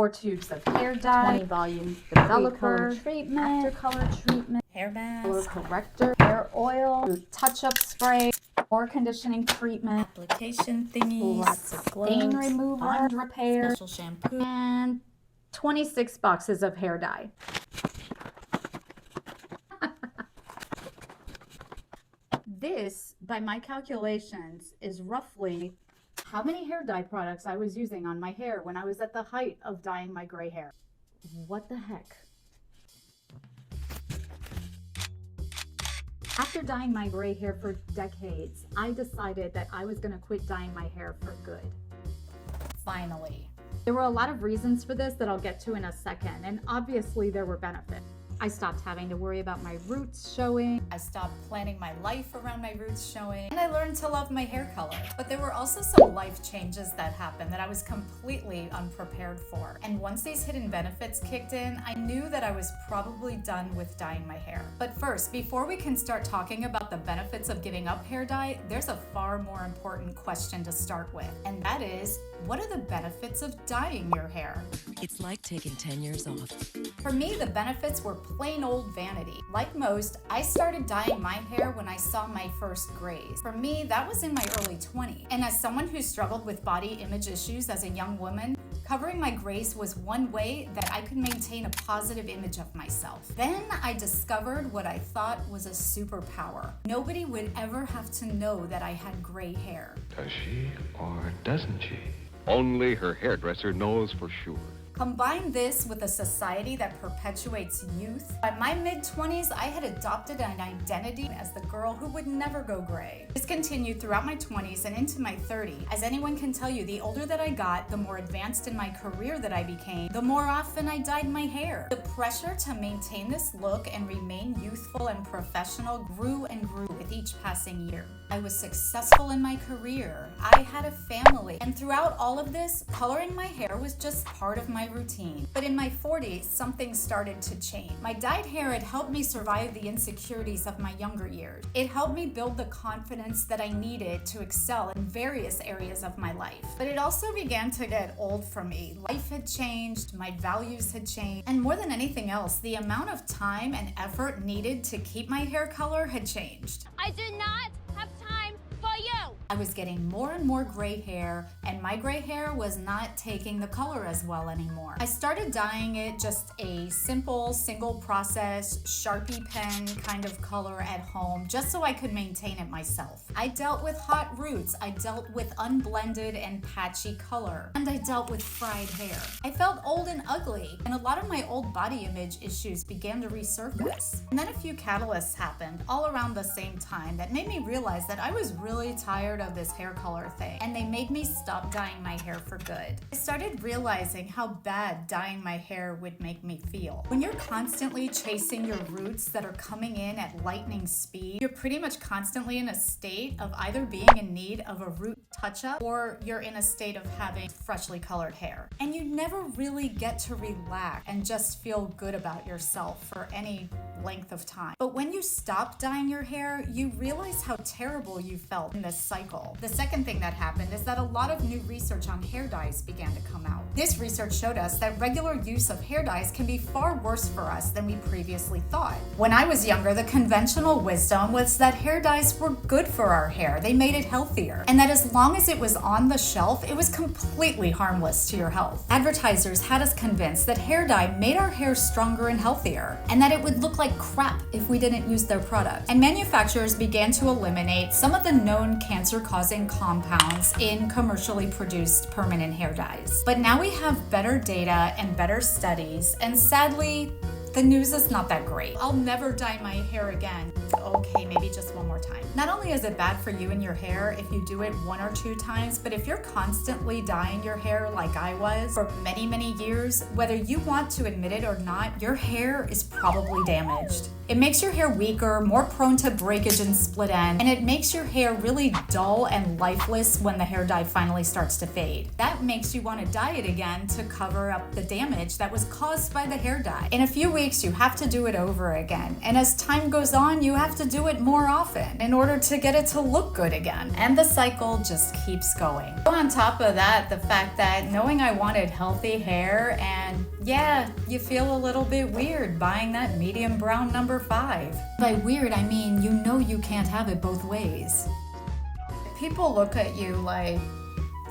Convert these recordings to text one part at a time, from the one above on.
4 tubes of hair dye, 20 volume developer, color treatment, after color treatment, hair mask, color corrector, hair oil, touch-up spray, more conditioning treatment, application thingies, lots of stain gloves, remover, bond repair, special shampoo, and 26 boxes of hair dye. This, by my calculations, is roughly how many hair dye products I was using on my hair when I was at the height of dyeing my gray hair. What the heck? After dyeing my gray hair for decades, I decided that I was going to quit dyeing my hair for good. Finally. There were a lot of reasons for this that I'll get to in a second, and obviously there were benefits. I stopped having to worry about my roots showing. I stopped planning my life around my roots showing. And I learned to love my hair color. But there were also some life changes that happened that I was completely unprepared for. And once these hidden benefits kicked in, I knew that I was probably done with dyeing my hair. But first, before we can start talking about the benefits of giving up hair dye, there's a far more important question to start with. And that is, what are the benefits of dyeing your hair? It's like taking 10 years off. For me, the benefits were plain old vanity. Like most, I started dyeing my hair when I saw my first grays. For me, that was in my early 20s. And as someone who struggled with body image issues as a young woman, covering my grays was one way that I could maintain a positive image of myself. Then I discovered what I thought was a superpower. Nobody would ever have to know that I had gray hair. Does she or doesn't she? Only her hairdresser knows for sure. Combine this with a society that perpetuates youth. By my mid-20s, I had adopted an identity as the girl who would never go gray. This continued throughout my 20s and into my 30s. As anyone can tell you, the older that I got, the more advanced in my career that I became, the more often I dyed my hair. The pressure to maintain this look and remain youthful and professional grew and grew with each passing year. I was successful in my career. I had a family. And throughout all of this, coloring my hair was just part of my routine. But in my 40s, something started to change. My dyed hair had helped me survive the insecurities of my younger years. It helped me build the confidence that I needed to excel in various areas of my life. But it also began to get old for me. Life had changed, my values had changed, and more than anything else, the amount of time and effort needed to keep my hair color had changed. I do not have time for you. I was getting more and more gray hair, and my gray hair was not taking the color as well anymore. I started dyeing it just a simple, single process, Sharpie pen kind of color at home, just so I could maintain it myself. I dealt with hot roots, I dealt with unblended and patchy color, and I dealt with fried hair. I felt old and ugly, and a lot of my old body image issues began to resurface. And then a few catalysts happened all around the same time that made me realize that I was really tired of this hair color thing, and they made me stop dyeing my hair for good. I started realizing how bad dyeing my hair would make me feel. When you're constantly chasing your roots that are coming in at lightning speed, you're pretty much constantly in a state of either being in need of a root touch-up or you're in a state of having freshly colored hair. And you never really get to relax and just feel good about yourself for any length of time. But when you stop dyeing your hair, you realize how terrible you felt in this cycle. The second thing that happened is that a lot of new research on hair dyes began to come out. This research showed us that regular use of hair dyes can be far worse for us than we previously thought. When I was younger, the conventional wisdom was that hair dyes were good for our hair. They made it healthier. And that as long as it was on the shelf, it was completely harmless to your health. Advertisers had us convinced that hair dye made our hair stronger and healthier, and that it would look like crap if we didn't use their product. And manufacturers began to eliminate some of the known cancer-causing compounds in commercially produced permanent hair dyes. But now we have better data and better studies, and sadly, the news is not that great. I'll never dye my hair again. Okay, maybe just one more time. Not only is it bad for you and your hair if you do it 1 or 2 times, but if you're constantly dyeing your hair like I was for many, many years, whether you want to admit it or not, your hair is probably damaged. It makes your hair weaker, more prone to breakage and split end, and it makes your hair really dull and lifeless when the hair dye finally starts to fade. That makes you want to dye it again to cover up the damage that was caused by the hair dye. In a few weeks, you have to do it over again, and as time goes on, you have to do it more often in order to get it to look good again. And the cycle just keeps going. On top of that, the fact that knowing I wanted healthy hair, and yeah, you feel a little bit weird buying that medium brown number 5. By weird, I mean you know you can't have it both ways. People look at you like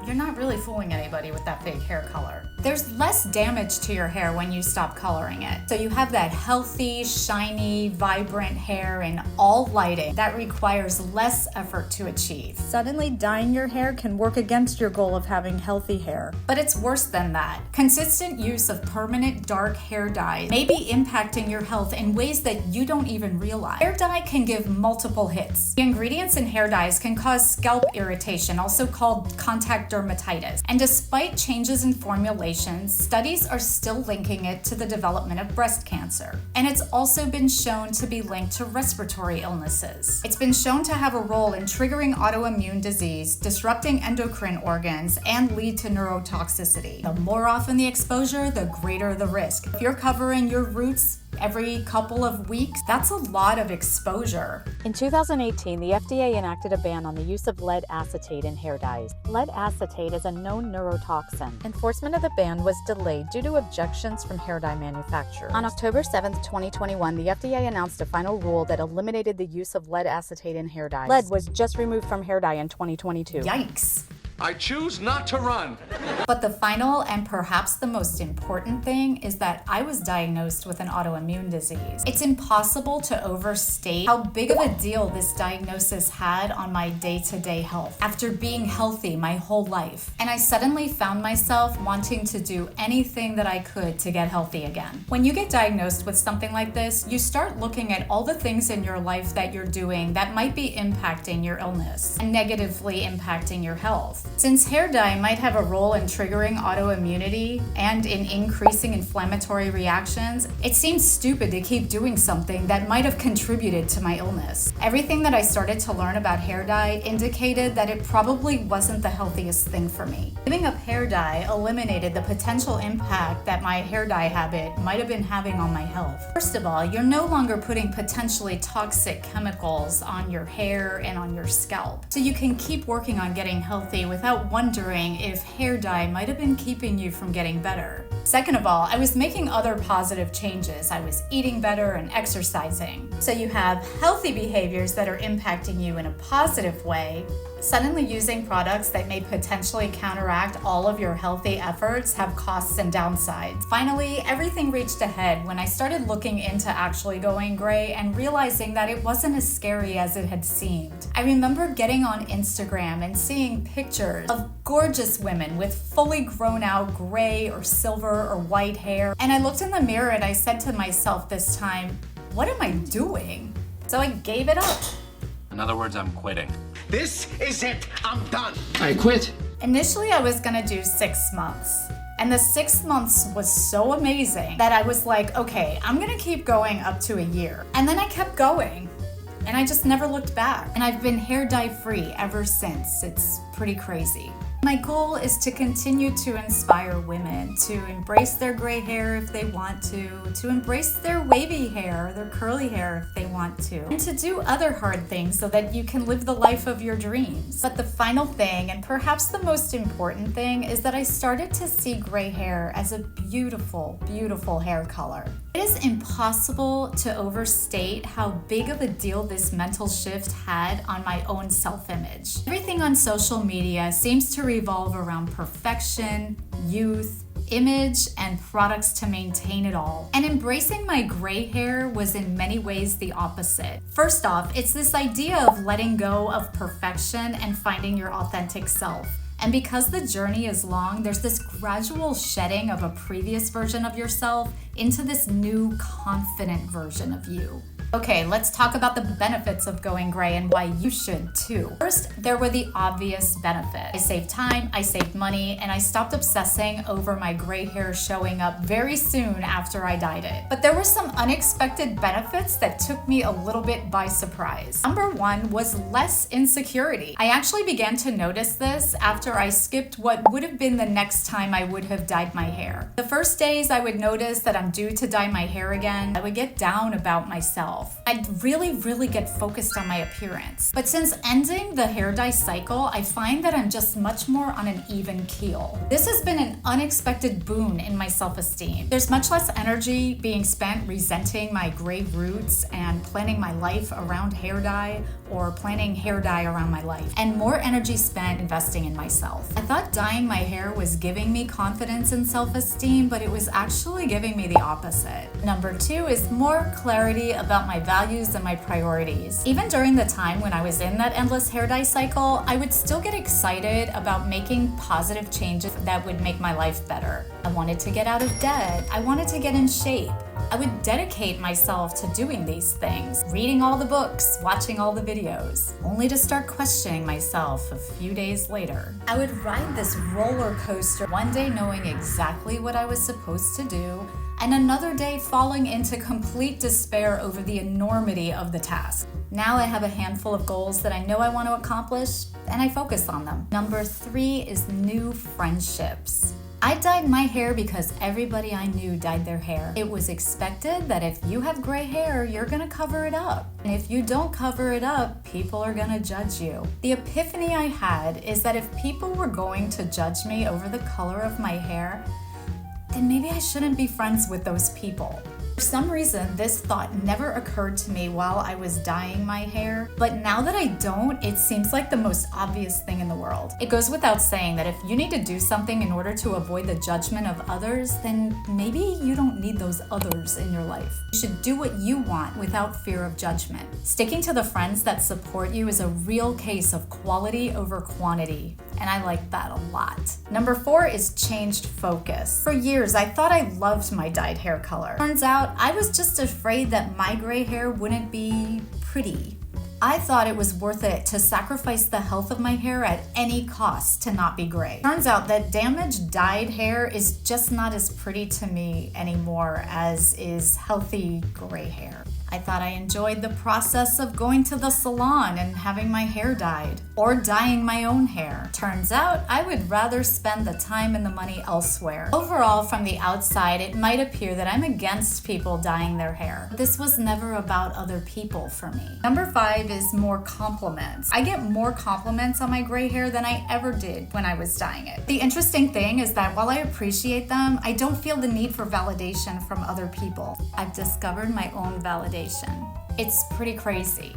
you're not really fooling anybody with that fake hair color. There's less damage to your hair when you stop coloring it. So you have that healthy, shiny, vibrant hair in all lighting that requires less effort to achieve. Suddenly, dyeing your hair can work against your goal of having healthy hair. But it's worse than that. Consistent use of permanent dark hair dye may be impacting your health in ways that you don't even realize. Hair dye can give multiple hits. The ingredients in hair dyes can cause scalp irritation, also called contact dermatitis. And despite changes in formulation, studies are still linking it to the development of breast cancer. And it's also been shown to be linked to respiratory illnesses. It's been shown to have a role in triggering autoimmune disease, disrupting endocrine organs, and lead to neurotoxicity. The more often the exposure, the greater the risk. If you're covering your roots every couple of weeks, that's a lot of exposure. In 2018, the FDA enacted a ban on the use of lead acetate in hair dyes. Lead acetate is a known neurotoxin. Enforcement of the ban was delayed due to objections from hair dye manufacturers. On October 7, 2021, the FDA announced a final rule that eliminated the use of lead acetate in hair dyes. Lead was just removed from hair dye in 2022. Yikes. I choose not to run. But the final and perhaps the most important thing is that I was diagnosed with an autoimmune disease. It's impossible to overstate how big of a deal this diagnosis had on my day-to-day health after being healthy my whole life. And I suddenly found myself wanting to do anything that I could to get healthy again. When you get diagnosed with something like this, you start looking at all the things in your life that you're doing that might be impacting your illness and negatively impacting your health. Since hair dye might have a role in triggering autoimmunity and in increasing inflammatory reactions, it seems stupid to keep doing something that might have contributed to my illness. Everything that I started to learn about hair dye indicated that it probably wasn't the healthiest thing for me. Giving up hair dye eliminated the potential impact that my hair dye habit might have been having on my health. First of all, you're no longer putting potentially toxic chemicals on your hair and on your scalp, so you can keep working on getting healthy without wondering if hair dye might have been keeping you from getting better. Second of all, I was making other positive changes. I was eating better and exercising. So you have healthy behaviors that are impacting you in a positive way. Suddenly using products that may potentially counteract all of your healthy efforts have costs and downsides. Finally, everything reached a head when I started looking into actually going gray and realizing that it wasn't as scary as it had seemed. I remember getting on Instagram and seeing pictures of gorgeous women with fully grown out gray or silver or white hair. And I looked in the mirror and I said to myself this time, what am I doing? So I gave it up. In other words, I'm quitting. This is it. I'm done. I quit. Initially, I was gonna do 6 months. And the 6 months was so amazing that I was like, okay, I'm gonna keep going up to a year. And then I kept going. And I just never looked back. And I've been hair dye free ever since. It's pretty crazy. My goal is to continue to inspire women to embrace their gray hair if they want to embrace their wavy hair, their curly hair if they want to, and to do other hard things so that you can live the life of your dreams. But the final thing, and perhaps the most important thing, is that I started to see gray hair as a beautiful, beautiful hair color. It is impossible to overstate how big of a deal this mental shift had on my own self-image. Everything on social media seems to revolve around perfection, youth, image, and products to maintain it all. And embracing my gray hair was in many ways the opposite. First off, it's this idea of letting go of perfection and finding your authentic self. And because the journey is long, there's this gradual shedding of a previous version of yourself into this new, confident version of you. Okay, let's talk about the benefits of going gray and why you should too. First, there were the obvious benefits. I saved time, I saved money, and I stopped obsessing over my gray hair showing up very soon after I dyed it. But there were some unexpected benefits that took me a little bit by surprise. Number one was less insecurity. I actually began to notice this after I skipped what would have been the next time I would have dyed my hair. The first days I would notice that I'm due to dye my hair again, I would get down about myself. I'd really get focused on my appearance. But since ending the hair dye cycle, I find that I'm just much more on an even keel. This has been an unexpected boon in my self-esteem. There's much less energy being spent resenting my gray roots and planning my life around hair dye or planning hair dye around my life, and more energy spent investing in myself. I thought dyeing my hair was giving me confidence and self-esteem, but it was actually giving me the opposite. Number two is more clarity about my values and my priorities. Even during the time when I was in that endless hair dye cycle, I would still get excited about making positive changes that would make my life better. I wanted to get out of debt. I wanted to get in shape. I would dedicate myself to doing these things, reading all the books, watching all the videos, only to start questioning myself a few days later. I would ride this roller coaster, one day knowing exactly what I was supposed to do, and another day falling into complete despair over the enormity of the task. Now I have a handful of goals that I know I want to accomplish, and I focus on them. Number three is new friendships. I dyed my hair because everybody I knew dyed their hair. It was expected that if you have gray hair, you're gonna cover it up. And if you don't cover it up, people are gonna judge you. The epiphany I had is that if people were going to judge me over the color of my hair, then maybe I shouldn't be friends with those people. For some reason, this thought never occurred to me while I was dyeing my hair, but now that I don't, it seems like the most obvious thing in the world. It goes without saying that if you need to do something in order to avoid the judgment of others, then maybe you don't need those others in your life. You should do what you want without fear of judgment. Sticking to the friends that support you is a real case of quality over quantity, and I like that a lot. Number four is changed focus. For years, I thought I loved my dyed hair color. Turns out, I was just afraid that my gray hair wouldn't be pretty. I thought it was worth it to sacrifice the health of my hair at any cost to not be gray. Turns out that damaged dyed hair is just not as pretty to me anymore as is healthy gray hair. I thought I enjoyed the process of going to the salon and having my hair dyed, or dyeing my own hair. Turns out, I would rather spend the time and the money elsewhere. Overall, from the outside, it might appear that I'm against people dyeing their hair. This was never about other people for me. Number five is more compliments. I get more compliments on my gray hair than I ever did when I was dyeing it. The interesting thing is that while I appreciate them, I don't feel the need for validation from other people. I've discovered my own validation. It's pretty crazy.